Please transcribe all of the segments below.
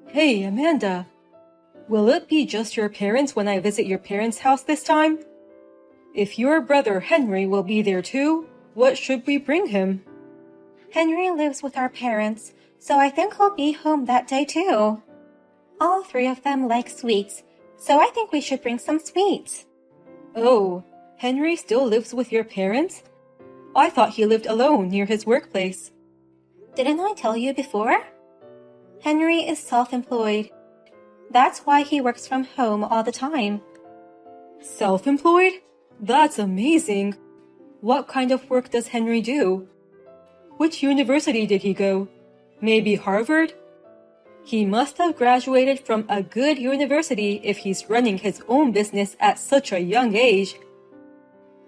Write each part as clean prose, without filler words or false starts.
Hey, Amanda. Will it be just your parents when I visit your parents' house this time? If your brother Henry will be there too, what should we bring him? Henry lives with our parents, so I think he'll be home that day too. All three of them like sweets, so I think we should bring some sweets. Oh, Henry still lives with your parents? I thought he lived alone near his workplace. Didn't I tell you before? Henry is self-employed. That's why he works from home all the time. Self-employed? That's amazing. What kind of work does Henry do? Which university did he go? Maybe Harvard? He must have graduated from a good university if he's running his own business at such a young age.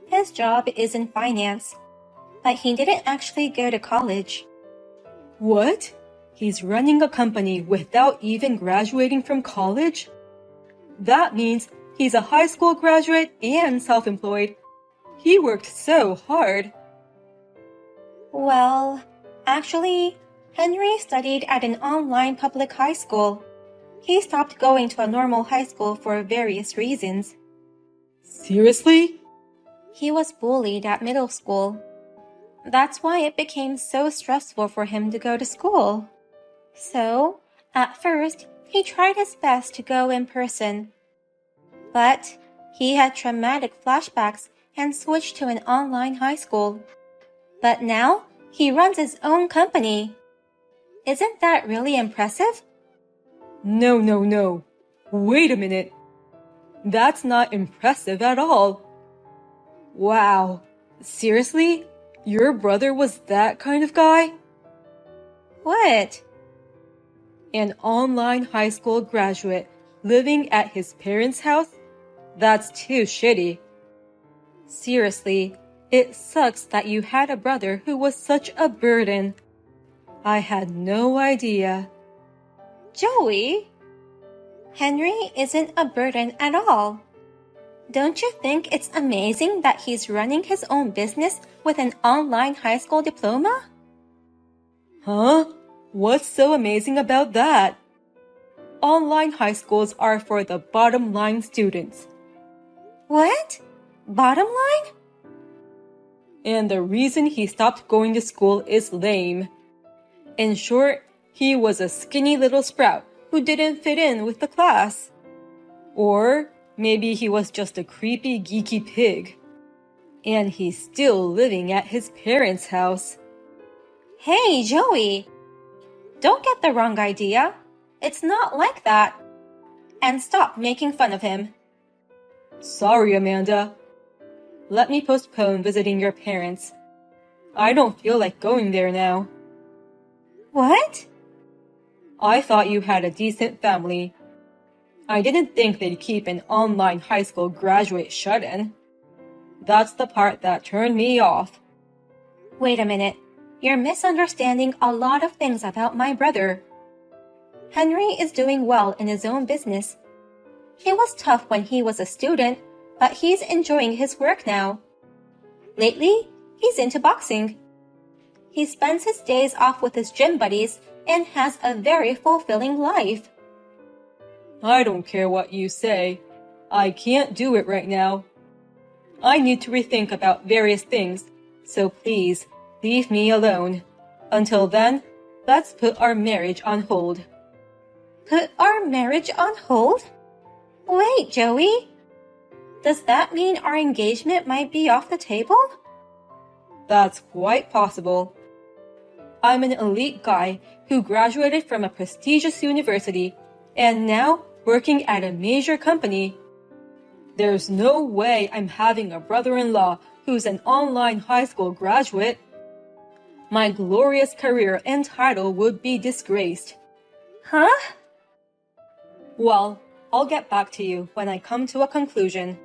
His job is in finance, but he didn't actually go to college. What? He's running a company without even graduating from college? That means he's a high school graduate and self-employed. He worked so hard. Well, actually, Henry studied at an online public high school. He stopped going to a normal high school for various reasons. Seriously? He was bullied at middle school. That's why it became so stressful for him to go to school. So, at first, he tried his best to go in person. But he had traumatic flashbacks and switched to an online high school. But now, he runs his own company. Isn't that really impressive? No. Wait a minute. That's not impressive at all. Wow. Seriously? Your brother was that kind of guy? What? An online high school graduate living at his parents' house? That's too shitty. Seriously, it sucks that you had a brother who was such a burden. I had no idea. Joey, Henry isn't a burden at all. Don't you think it's amazing that he's running his own business with an online high school diploma? Huh? What's so amazing about that? Online high schools are for the bottom line students. What? Bottom line? And the reason he stopped going to school is lame. In short, he was a skinny little sprout who didn't fit in with the class. Or maybe he was just a creepy, geeky pig. And he's still living at his parents' house. Hey, Joey! Don't get the wrong idea. It's not like that. And stop making fun of him. Sorry, Amanda. Let me postpone visiting your parents. I don't feel like going there now. What? I thought you had a decent family. I didn't think they'd keep an online high school graduate shut-in. That's the part that turned me off. Wait a minute. You're misunderstanding a lot of things about my brother. Henry is doing well in his own business. It was tough when he was a student, but he's enjoying his work now. Lately, he's into boxing. He spends his days off with his gym buddies and has a very fulfilling life. I don't care what you say. I can't do it right now. I need to rethink about various things, so please, leave me alone. Until then, let's put our marriage on hold. Put our marriage on hold? Wait, Joey. Does that mean our engagement might be off the table? That's quite possible. I'm an elite guy who graduated from a prestigious university and now working at a major company. There's no way I'm having a brother-in-law who's an online high school graduate. My glorious career and title would be disgraced. Huh? Well, I'll get back to you when I come to a conclusion.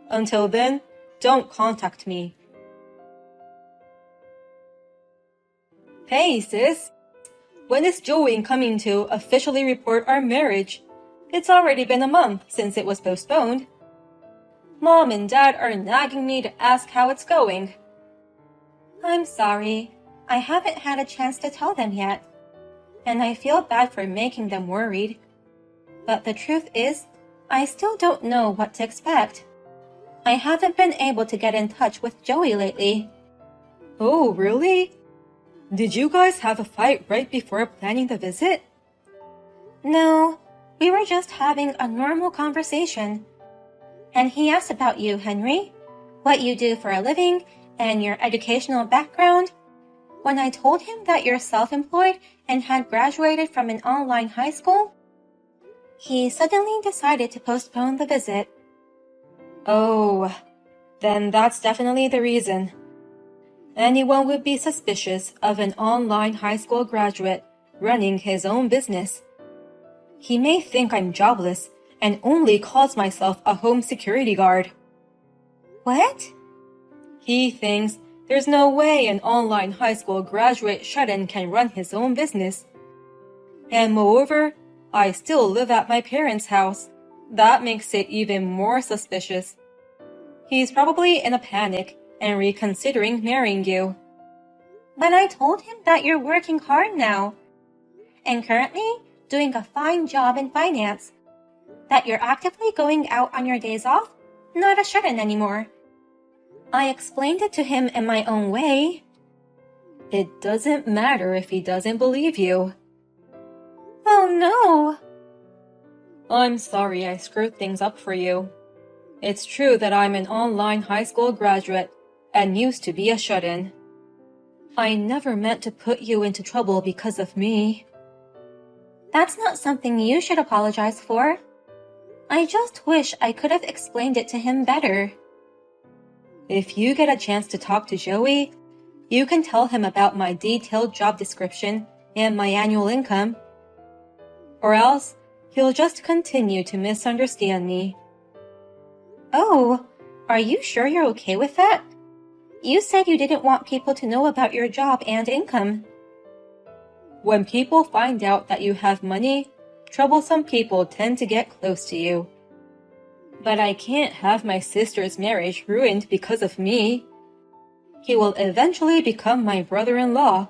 Until then, don't contact me. Hey, sis. When is Joey coming to officially report our marriage? It's already been a month since it was postponed. Mom and Dad are nagging me to ask how it's going. I'm sorry. I haven't had a chance to tell them yet. and I feel bad for making them worried. But the truth is, I still don't know what to expect. I haven't been able to get in touch with Joey lately. Oh, really? Did you guys have a fight right before planning the visit? No, we were just having a normal conversation. And he asked about you, Henry, what you do for a living, and your educational background. When I told him that you're self-employed and had graduated from an online high school, he suddenly decided to postpone the visit. Oh, then that's definitely the reason. Anyone would be suspicious of an online high school graduate running his own business. He may think I'm jobless and only calls myself a home security guard. What? He thinks there's no way an online high school graduate shut-in can run his own business. And moreover, I still live at my parents' house. That makes it even more suspicious. He's probably in a panic and reconsidering marrying you. But I told him that you're working hard now, and currently doing a fine job in finance, that you're actively going out on your days off, not a shut-in anymore. I explained it to him in my own way. It doesn't matter if he doesn't believe you. Oh no! I'm sorry I screwed things up for you. It's true that I'm an online high school graduate and used to be a shut-in. I never meant to put you into trouble because of me. That's not something you should apologize for. I just wish I could have explained it to him better. If you get a chance to talk to Joey, you can tell him about my detailed job description and my annual income. Or else, he'll just continue to misunderstand me. Oh, are you sure you're okay with that? You said you didn't want people to know about your job and income. When people find out that you have money, troublesome people tend to get close to you. But I can't have my sister's marriage ruined because of me. He will eventually become my brother-in-law,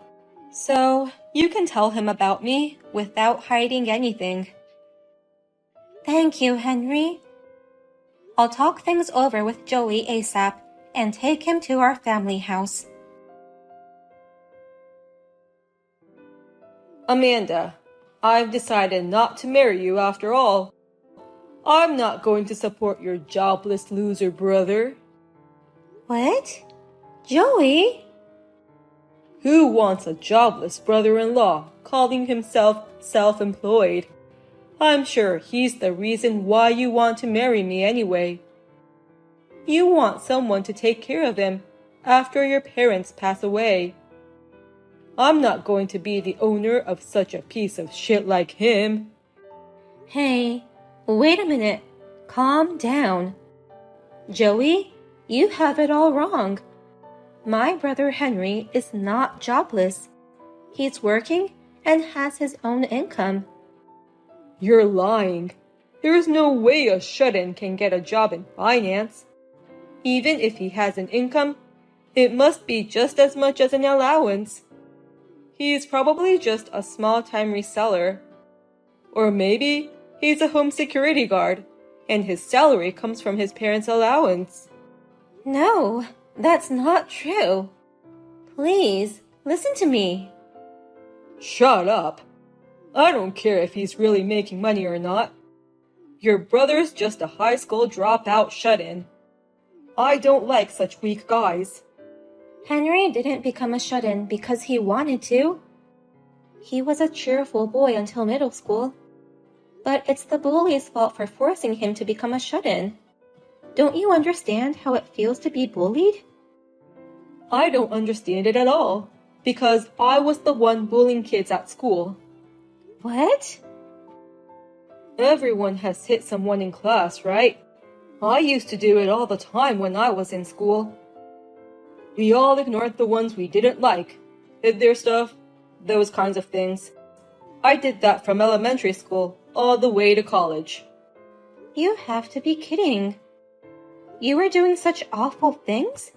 so you can tell him about me without hiding anything. Thank you, Henry. I'll talk things over with Joey ASAP and take him to our family house. Amanda, I've decided not to marry you after all. I'm not going to support your jobless loser brother. What? Joey? Who wants a jobless brother-in-law calling himself self-employed? I'm sure he's the reason why you want to marry me anyway. You want someone to take care of him after your parents pass away. I'm not going to be the owner of such a piece of shit like him. Hey, wait a minute. Calm down. Joey, you have it all wrong. My brother Henry is not jobless. He's working and has his own income. You're lying. There is no way a shut-in can get a job in finance. Even if he has an income, it must be just as much as an allowance. He's probably just a small-time reseller. Or maybe he's a home security guard, and his salary comes from his parents' allowance. No, that's not true. Please, listen to me. Shut up. I don't care if he's really making money or not. Your brother's just a high school dropout shut-in. I don't like such weak guys. Henry didn't become a shut-in because he wanted to. He was a cheerful boy until middle school. But it's the bully's fault for forcing him to become a shut-in. Don't you understand how it feels to be bullied? I don't understand it at all, because I was the one bullying kids at school. What? Everyone has hit someone in class, right? I used to do it all the time when I was in school. We all ignored the ones we didn't like, hid their stuff, those kinds of things. I did that from elementary school all the way to college. You have to be kidding. You were doing such awful things?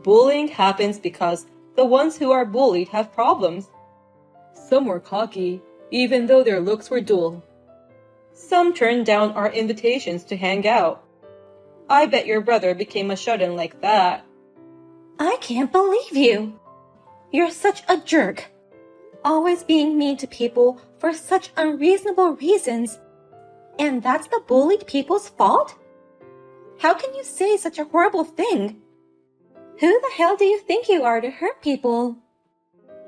Bullying happens because the ones who are bullied have problems. Some were cocky, even though their looks were dull. Some turned down our invitations to hang out. I bet your brother became a shut-in like that. I can't believe you. You're such a jerk. Always being mean to people for such unreasonable reasons. And that's the bullied people's fault? How can you say such a horrible thing? Who the hell do you think you are to hurt people?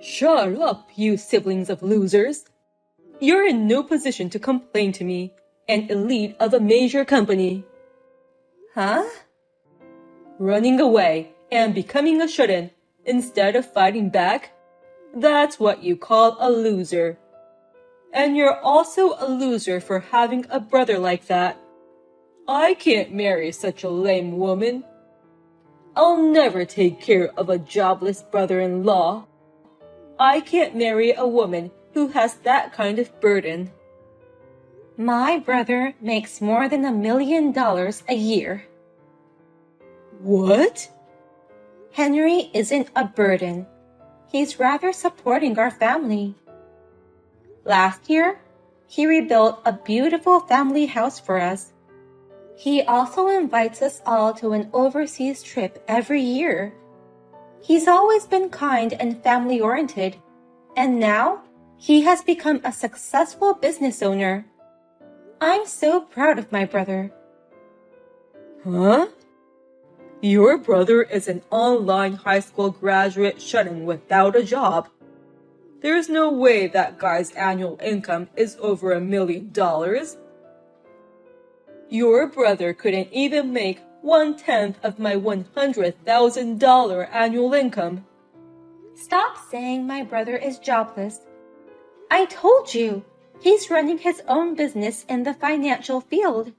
Shut up, you siblings of losers. You're in no position to complain to me, an elite of a major company. Huh? Running away and becoming a shut-in instead of fighting back? That's what you call a loser. And you're also a loser for having a brother like that. I can't marry such a lame woman. I'll never take care of a jobless brother-in-law. I can't marry a woman who has that kind of burden. My brother makes more than $1 million a year. What? Henry isn't a burden. He's rather supporting our family. Last year, he rebuilt a beautiful family house for us. He also invites us all to an overseas trip every year. He's always been kind and family-oriented, and now he has become a successful business owner. I'm so proud of my brother. Huh? Your brother is an online high school graduate shut-in without a job. There's no way that guy's annual income is over $1 million. Your brother couldn't even make 1/10 of my $100,000 annual income. Stop saying my brother is jobless. I told you, he's running his own business in the financial field.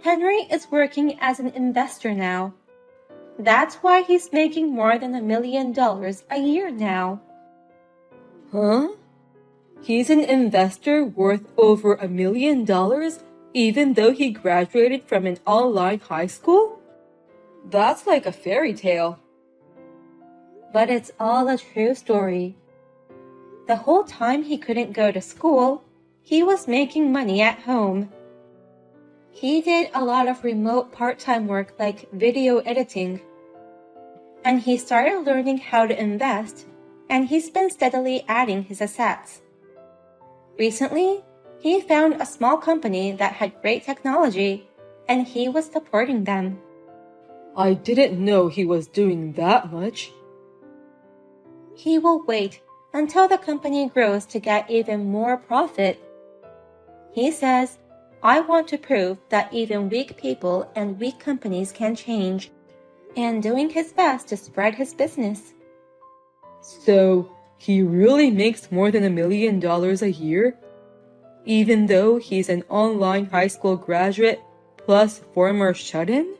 Henry is working as an investor now. That's why he's making more than $1 million a year now. Huh? He's an investor worth over $1 million, even though he graduated from an online high school? That's like a fairy tale. But it's all a true story. The whole time he couldn't go to school, he was making money at home. He did a lot of remote part-time work like video editing. And he started learning how to invest, and he's been steadily adding his assets. Recently, he found a small company that had great technology, and he was supporting them. I didn't know he was doing that much. He will wait until the company grows to get even more profit. He says, I want to prove that even weak people and weak companies can change, and doing his best to spread his business. So, he really makes more than $1 million a year? Even though he's an online high school graduate plus former shut-in?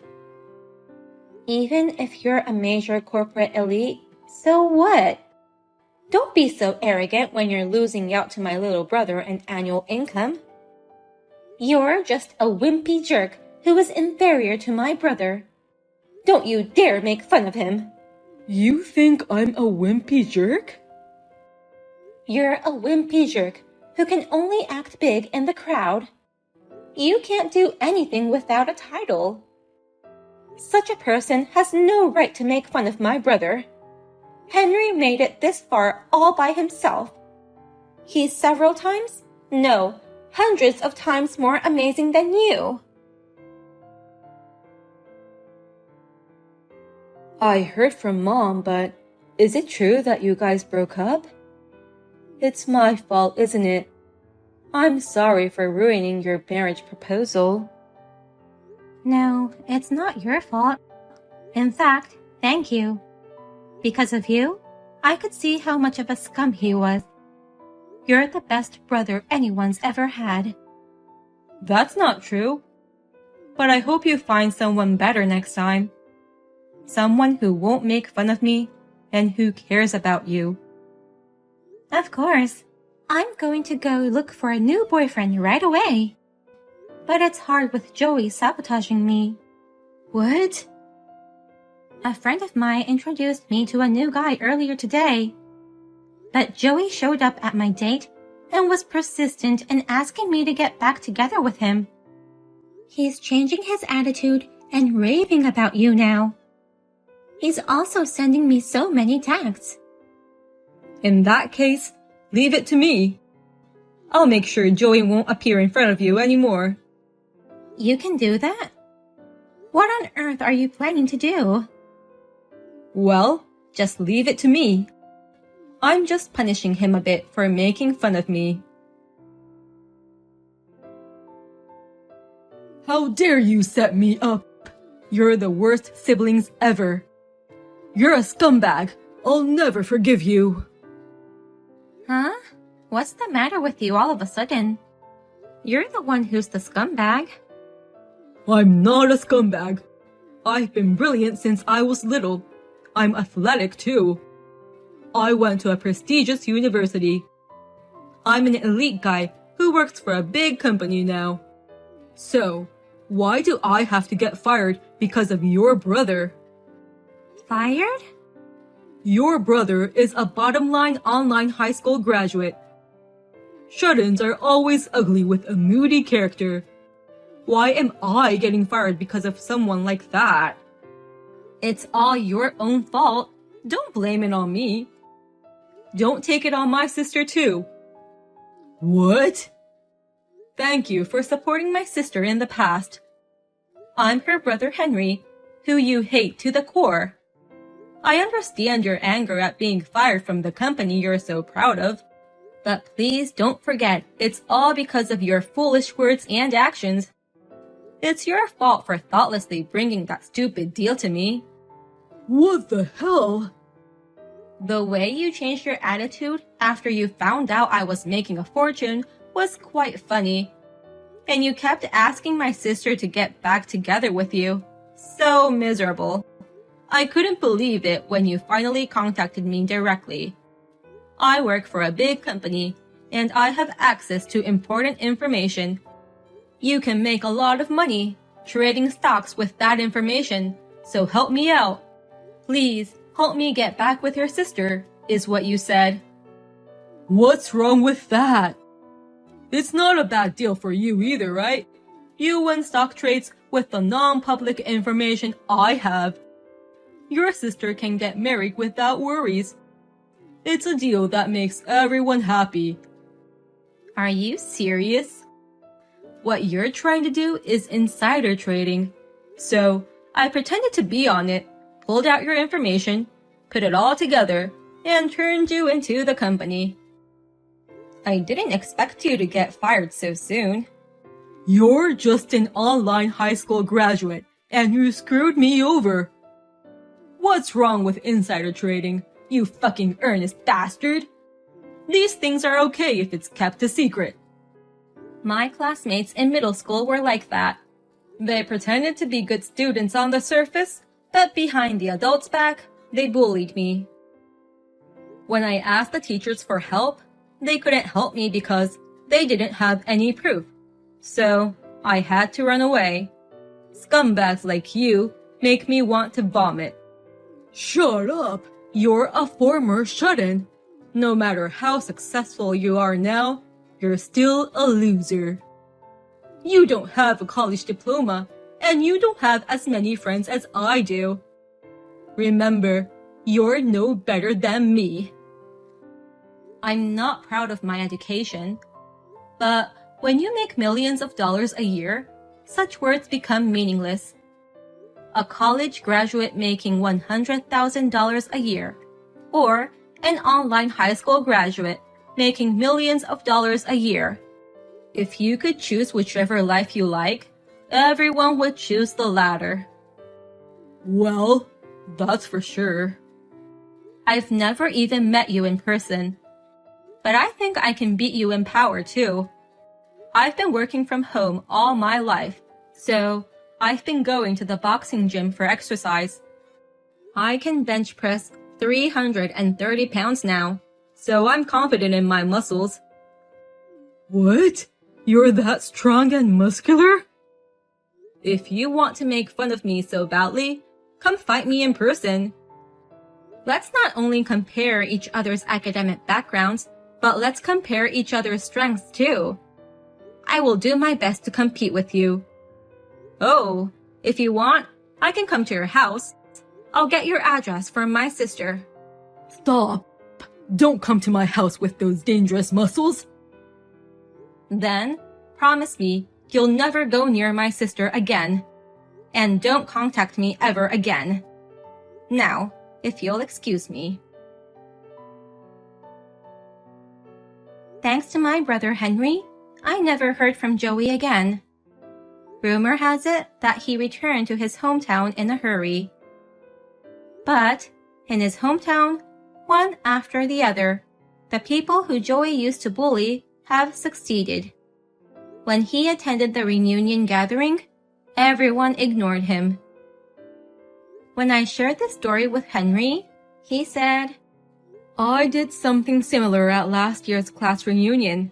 Even if you're a major corporate elite, so what? Don't be so arrogant when you're losing out to my little brother an annual income. You're just a wimpy jerk who is inferior to my brother. Don't you dare make fun of him. You think I'm a wimpy jerk? You're a wimpy jerk who can only act big in the crowd. You can't do anything without a title. Such a person has no right to make fun of my brother. Henry made it this far all by himself. He's several times, no, hundreds of times more amazing than you. I heard from Mom, but is it true that you guys broke up? It's my fault, isn't it? I'm sorry for ruining your marriage proposal. No, it's not your fault. In fact, thank you. Because of you, I could see how much of a scum he was. You're the best brother anyone's ever had. That's not true. But I hope you find someone better next time. Someone who won't make fun of me and who cares about you. Of course. I'm going to go look for a new boyfriend right away. But it's hard with Joey sabotaging me. What? A friend of mine introduced me to a new guy earlier today. but Joey showed up at my date and was persistent in asking me to get back together with him. He's changing his attitude and raving about you now. He's also sending me so many texts. In that case, leave it to me. I'll make sure Joey won't appear in front of you anymore. You can do that? What on earth are you planning to do? Well, just leave it to me. I'm just punishing him a bit for making fun of me. How dare you set me up? You're the worst siblings ever. You're a scumbag. I'll never forgive you. Huh? What's the matter with you all of a sudden? You're the one who's the scumbag. I'm not a scumbag. I've been brilliant since I was little. I'm athletic too. I went to a prestigious university. I'm an elite guy who works for a big company now. So, why do I have to get fired because of your brother? Fired? Your brother is a bottom-line online high school graduate. Shut-ins are always ugly with a moody character. Why am I getting fired because of someone like that? It's all your own fault. Don't blame it on me. Don't take it on my sister too. What? Thank you for supporting my sister in the past. I'm her brother Henry, who you hate to the core. I understand your anger at being fired from the company you're so proud of. But please don't forget, it's all because of your foolish words and actions. It's your fault for thoughtlessly bringing that stupid deal to me. What the hell? The way you changed your attitude after you found out I was making a fortune was quite funny. And you kept asking my sister to get back together with you. So miserable. I couldn't believe it when you finally contacted me directly. I work for a big company, and I have access to important information. You can make a lot of money trading stocks with that information, so help me out. Please, help me get back with your sister, is what you said. What's wrong with that? It's not a bad deal for you either, right? You win stock trades with the non-public information I have. Your sister can get married without worries. It's a deal that makes everyone happy. Are you serious? What you're trying to do is insider trading. So, I pretended to be on it, pulled out your information, put it all together, and turned you into the company. I didn't expect you to get fired so soon. You're just an online high school graduate, and you screwed me over. What's wrong with insider trading, you fucking earnest bastard? These things are okay if it's kept a secret. My classmates in middle school were like that. They pretended to be good students on the surface, but behind the adults' back, they bullied me. When I asked the teachers for help, they couldn't help me because they didn't have any proof. So, I had to run away. Scumbags like you make me want to vomit. Shut up! You're a former shut-in. No matter how successful you are now, you're still a loser. You don't have a college diploma, and you don't have as many friends as I do. Remember, you're no better than me. I'm not proud of my education, but when you make millions of dollars a year, such words become meaningless. A college graduate making $100,000 a year, or an online high school graduate making millions of dollars a year. If you could choose whichever life you like, everyone would choose the latter. Well, that's for sure. I've never even met you in person, but I think I can beat you in power too. I've been working from home all my life, so I've been going to the boxing gym for exercise. I can bench press 330 pounds now, so I'm confident in my muscles. What? You're that strong and muscular? If you want to make fun of me so badly, come fight me in person. Let's not only compare each other's academic backgrounds, but let's compare each other's strengths too. I will do my best to compete with you. Oh, if you want, I can come to your house. I'll get your address from my sister. Stop. Don't come to my house with those dangerous muscles. Then, promise me you'll never go near my sister again. And don't contact me ever again. Now, if you'll excuse me. Thanks to my brother Henry, I never heard from Joey again. Rumor has it that he returned to his hometown in a hurry. But, in his hometown, one after the other, the people who Joey used to bully have succeeded. When he attended the reunion gathering, everyone ignored him. When I shared this story with Henry, he said, I did something similar at last year's class reunion.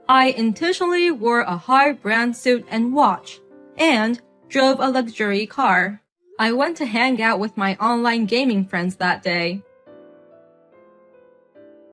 I intentionally wore a high brand suit and watch, and drove a luxury car. I went to hang out with my online gaming friends that day.